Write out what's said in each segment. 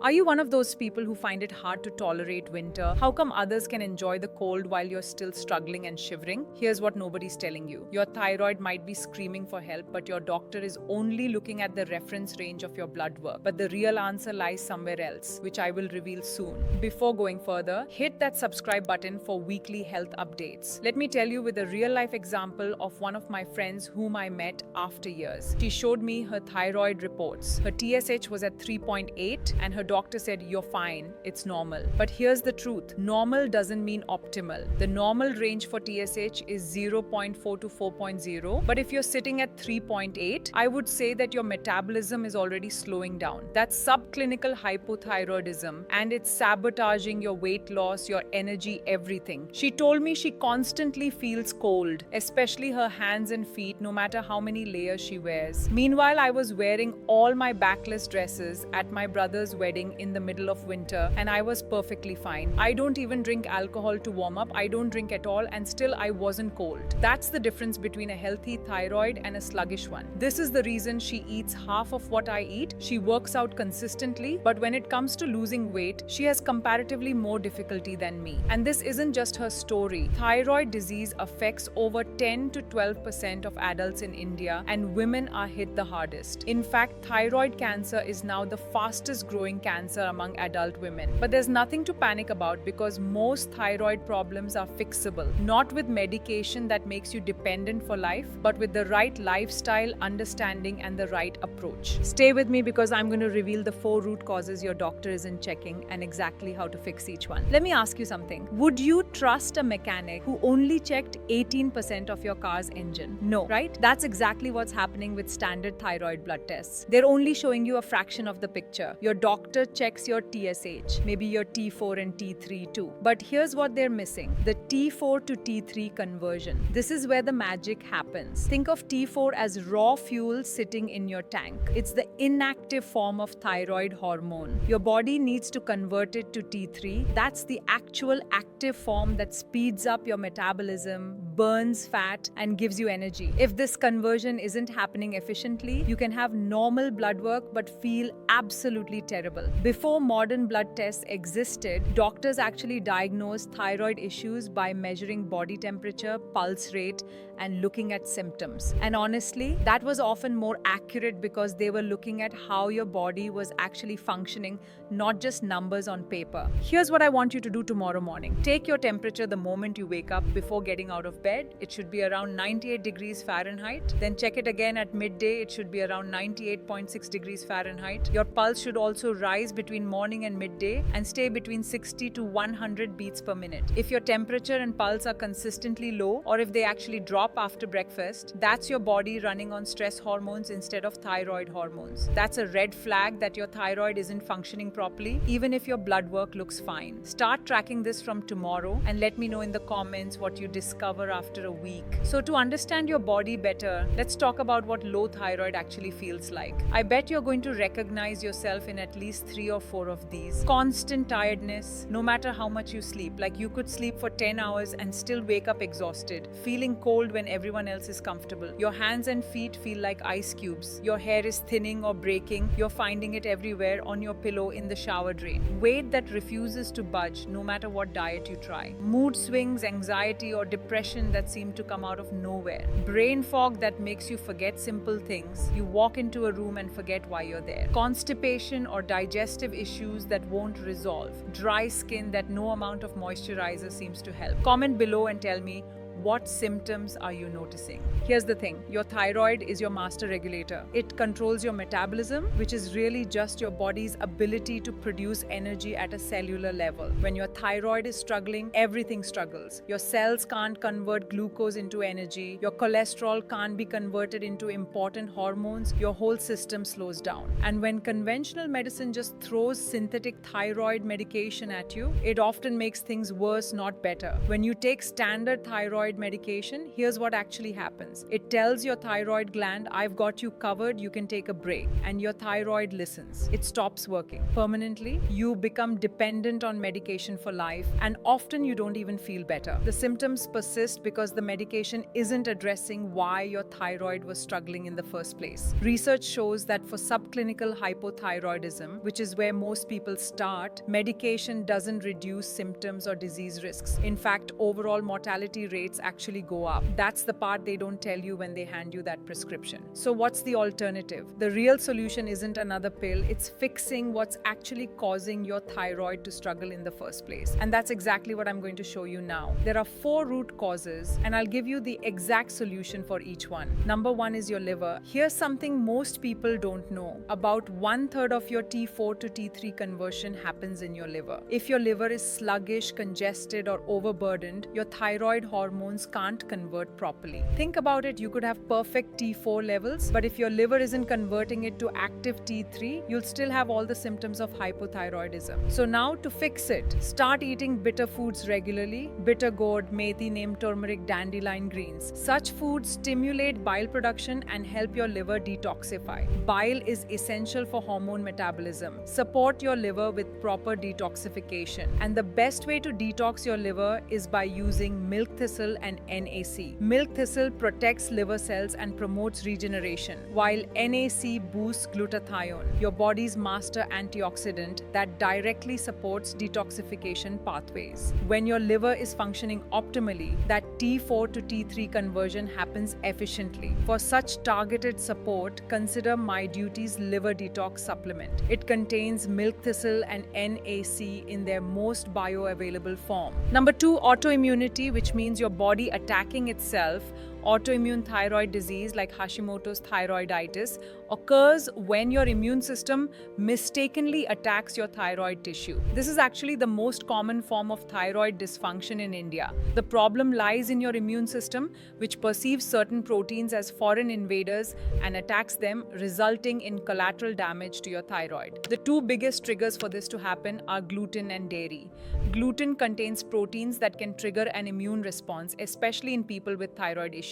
Are you one of those people who find it hard to tolerate winter? How come others can enjoy the cold while you're still struggling and shivering? Here's what nobody's telling you. Your thyroid might be screaming for help, but your doctor is only looking at the reference range of your blood work. But the real answer lies somewhere else, which I will reveal soon. Before going further, hit that subscribe button for weekly health updates. Let me tell you with a real life example of one of my friends whom I met after years. She showed me her thyroid reports. Her TSH was at 3.8 and her doctor said, "You're fine, it's normal." But here's the truth. Normal doesn't mean optimal. The normal range for TSH is 0.4 to 4.0. But if you're sitting at 3.8, I would say that your metabolism is already slowing down. That's subclinical hypothyroidism and it's sabotaging your weight loss, your energy, everything. She told me she constantly feels cold, especially her hands and feet, no matter how many layers she wears. Meanwhile, I was wearing all my backless dresses at my brother's wedding in the middle of winter and I was perfectly fine. I don't even drink alcohol to warm up. I don't drink at all and still I wasn't cold. That's the difference between a healthy thyroid and a sluggish one. This is the reason she eats half of what I eat. She works out consistently, but when it comes to losing weight, she has comparatively more difficulty than me. And this isn't just her story. Thyroid disease affects over 10 to 12% of adults in India and women are hit the hardest. In fact, thyroid cancer is now the fastest growing cancer among adult women. But there's nothing to panic about because most thyroid problems are fixable. Not with medication that makes you dependent for life, but with the right lifestyle, understanding, and the right approach. Stay with me because I'm going to reveal the 4 root causes your doctor isn't checking and exactly how to fix each one. Let me ask you something. Would you trust a mechanic who only checked 18% of your car's engine? No, right? That's exactly what's happening with standard thyroid blood tests. They're only showing you a fraction of the picture. Your doctor checks your TSH, maybe your T4 and T3 too. But here's what they're missing: the T4 to T3 conversion. This is where the magic happens. Think of T4 as raw fuel sitting in your tank. It's the inactive form of thyroid hormone. Your body needs to convert it to T3. That's the actual active form that speeds up your metabolism, burns fat, and gives you energy. If this conversion isn't happening efficiently, you can have normal blood work but feel absolutely terrible. Before modern blood tests existed, doctors actually diagnosed thyroid issues by measuring body temperature, pulse rate, and looking at symptoms. And honestly, that was often more accurate because they were looking at how your body was actually functioning, not just numbers on paper. Here's what I want you to do tomorrow morning. Take your temperature the moment you wake up before getting out of bed. It should be around 98 degrees Fahrenheit. Then check it again at midday. It should be around 98.6 degrees Fahrenheit. Your pulse should also rise between morning and midday and stay between 60 to 100 beats per minute. If your temperature and pulse are consistently low, or if they actually drop after breakfast, that's your body running on stress hormones instead of thyroid hormones. That's a red flag that your thyroid isn't functioning properly, even if your blood work looks fine. Start tracking this from tomorrow and let me know in the comments what you discover after a week. So to understand your body better, let's talk about what low thyroid actually feels like. I bet you're going to recognize yourself in at least 3 or 4 of these. Constant tiredness, no matter how much you sleep. Like you could sleep for 10 hours and still wake up exhausted. Feeling cold when everyone else is comfortable. Your hands and feet feel like ice cubes. Your hair is thinning or breaking. You're finding it everywhere on your pillow, in the shower drain. Weight that refuses to budge no matter what diet you try. Mood swings, anxiety, or depression that seem to come out of nowhere. Brain fog that makes you forget simple things. You walk into a room and forget why you're there. Constipation or digestive issues that won't resolve. Dry skin that no amount of moisturizer seems to help. Comment below and tell me, what symptoms are you noticing? Here's the thing. Your thyroid is your master regulator. It controls your metabolism, which is really just your body's ability to produce energy at a cellular level. When your thyroid is struggling, everything struggles. Your cells can't convert glucose into energy. Your cholesterol can't be converted into important hormones. Your whole system slows down. And when conventional medicine just throws synthetic thyroid medication at you, it often makes things worse, not better. When you take standard thyroid thyroid medication, here's what actually happens. It tells your thyroid gland, I've got you covered, you can take a break. And your thyroid listens. It stops working. Permanently, you become dependent on medication for life, and often you don't even feel better. The symptoms persist because the medication isn't addressing why your thyroid was struggling in the first place. Research shows that for subclinical hypothyroidism, which is where most people start, medication doesn't reduce symptoms or disease risks. In fact, overall mortality rates actually go up. That's the part they don't tell you when they hand you that prescription. So what's the alternative? The real solution isn't another pill, it's fixing what's actually causing your thyroid to struggle in the first place. And that's exactly what I'm going to show you now. There are 4 root causes, and I'll give you the exact solution for each one. Number 1 is your liver. Here's something most people don't know. About 1/3 of your T4 to T3 conversion happens in your liver. If your liver is sluggish, congested, or overburdened, your thyroid hormones can't convert properly. Think about it, you could have perfect T4 levels, but if your liver isn't converting it to active T3, you'll still have all the symptoms of hypothyroidism. So now to fix it, start eating bitter foods regularly. Bitter gourd, methi, neem, turmeric, dandelion greens. Such foods stimulate bile production and help your liver detoxify. Bile is essential for hormone metabolism. Support your liver with proper detoxification. And the best way to detox your liver is by using milk thistle and NAC. Milk thistle protects liver cells and promotes regeneration, while NAC boosts glutathione, your body's master antioxidant that directly supports detoxification pathways. When your liver is functioning optimally, that T4 to T3 conversion happens efficiently. For such targeted support, consider My Duty's Liver Detox Supplement. It contains milk thistle and NAC in their most bioavailable form. Number 2, autoimmunity, which means your body attacking itself. Autoimmune thyroid disease like Hashimoto's thyroiditis occurs when your immune system mistakenly attacks your thyroid tissue. This is actually the most common form of thyroid dysfunction in India. The problem lies in your immune system, which perceives certain proteins as foreign invaders and attacks them, resulting in collateral damage to your thyroid. The 2 biggest triggers for this to happen are gluten and dairy. Gluten contains proteins that can trigger an immune response, especially in people with thyroid issues.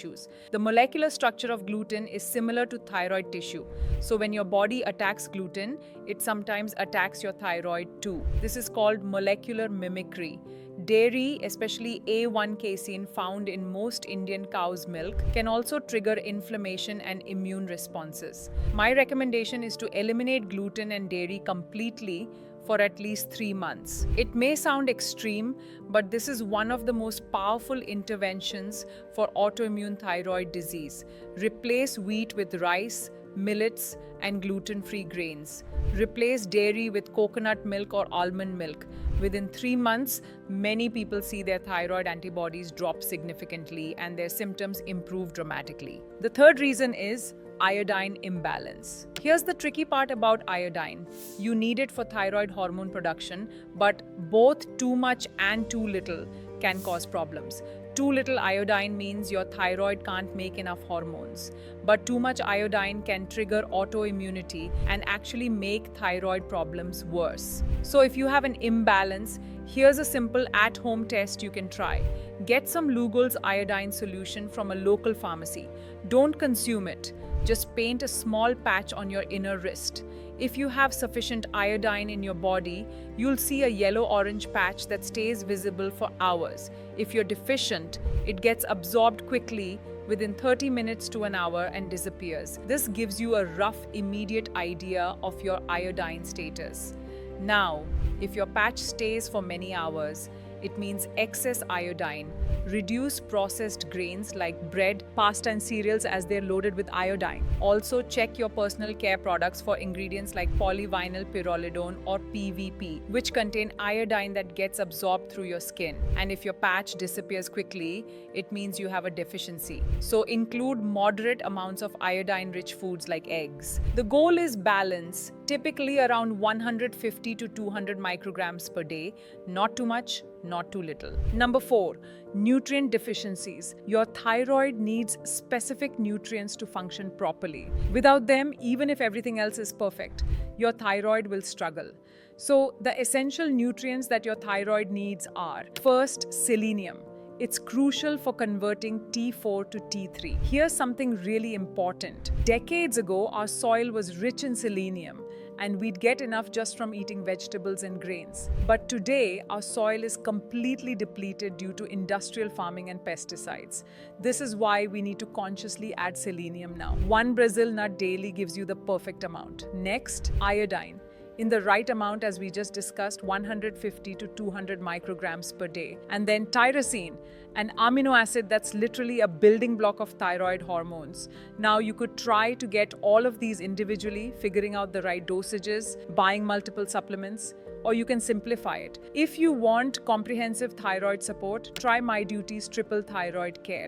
The molecular structure of gluten is similar to thyroid tissue. So when your body attacks gluten, it sometimes attacks your thyroid too. This is called molecular mimicry. Dairy, especially A1 casein found in most Indian cows' milk, can also trigger inflammation and immune responses. My recommendation is to eliminate gluten and dairy completely for at least 3 months. It may sound extreme, but this is one of the most powerful interventions for autoimmune thyroid disease. Replace wheat with rice, millets, and gluten-free grains. Replace dairy with coconut milk or almond milk. Within 3 months, many people see their thyroid antibodies drop significantly and their symptoms improve dramatically. The third reason is iodine imbalance. Here's the tricky part about iodine. You need it for thyroid hormone production, but both too much and too little can cause problems. Too little iodine means your thyroid can't make enough hormones, but too much iodine can trigger autoimmunity and actually make thyroid problems worse. So if you have an imbalance, here's a simple at-home test you can try. Get some Lugol's iodine solution from a local pharmacy. Don't consume it. Just paint a small patch on your inner wrist. If you have sufficient iodine in your body, you'll see a yellow-orange patch that stays visible for hours. If you're deficient, it gets absorbed quickly within 30 minutes to an hour and disappears. This gives you a rough, immediate idea of your iodine status. Now, if your patch stays for many hours, it means excess iodine. Reduce processed grains like bread, pasta, and cereals as they're loaded with iodine. Also, check your personal care products for ingredients like polyvinyl pyrrolidone or PVP, which contain iodine that gets absorbed through your skin. And if your patch disappears quickly, it means you have a deficiency. So include moderate amounts of iodine-rich foods like eggs. The goal is balance, typically around 150 to 200 micrograms per day, not too much, not too little. Number 4, nutrient deficiencies. Your thyroid needs specific nutrients to function properly. Without them, even if everything else is perfect, your thyroid will struggle. So the essential nutrients that your thyroid needs are: first, selenium. It's crucial for converting T4 to T3. Here's something really important. Decades ago, our soil was rich in selenium, and we'd get enough just from eating vegetables and grains. But today, our soil is completely depleted due to industrial farming and pesticides. This is why we need to consciously add selenium now. One Brazil nut daily gives you the perfect amount. Next, iodine. In the right amount, as we just discussed, 150 to 200 micrograms per day. And then tyrosine, an amino acid that's literally a building block of thyroid hormones. Now you could try to get all of these individually, figuring out the right dosages, buying multiple supplements, or you can simplify it. If you want comprehensive thyroid support, try My Duty's Triple Thyroid Care.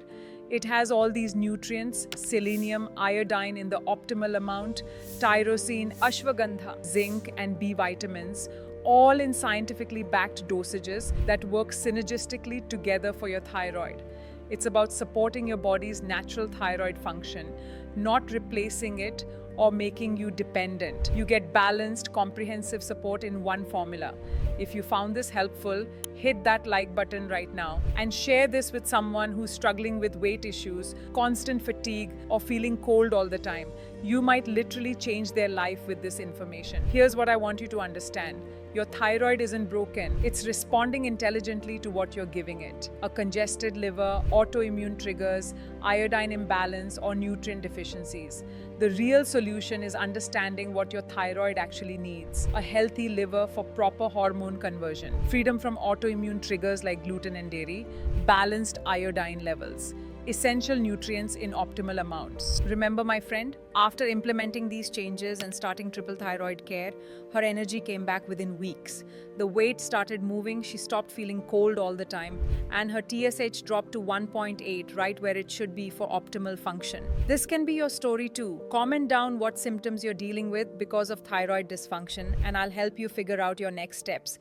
It has all these nutrients, selenium, iodine in the optimal amount, tyrosine, ashwagandha, zinc, and B vitamins, all in scientifically backed dosages that work synergistically together for your thyroid. It's about supporting your body's natural thyroid function, not replacing it or making you dependent. You get balanced, comprehensive support in one formula. If you found this helpful, hit that like button right now and share this with someone who's struggling with weight issues, constant fatigue, or feeling cold all the time. You might literally change their life with this information. Here's what I want you to understand. Your thyroid isn't broken. It's responding intelligently to what you're giving it. A congested liver, autoimmune triggers, iodine imbalance, or nutrient deficiencies. The real solution is understanding what your thyroid actually needs. A healthy liver for proper hormone conversion. Freedom from autoimmune triggers like gluten and dairy. Balanced iodine levels. Essential nutrients in optimal amounts. Remember, my friend, after implementing these changes and starting triple thyroid care, her energy came back within weeks. The weight started moving, she stopped feeling cold all the time, and her TSH dropped to 1.8, right where it should be for optimal function. This can be your story too. Comment down what symptoms you're dealing with because of thyroid dysfunction, and I'll help you figure out your next steps.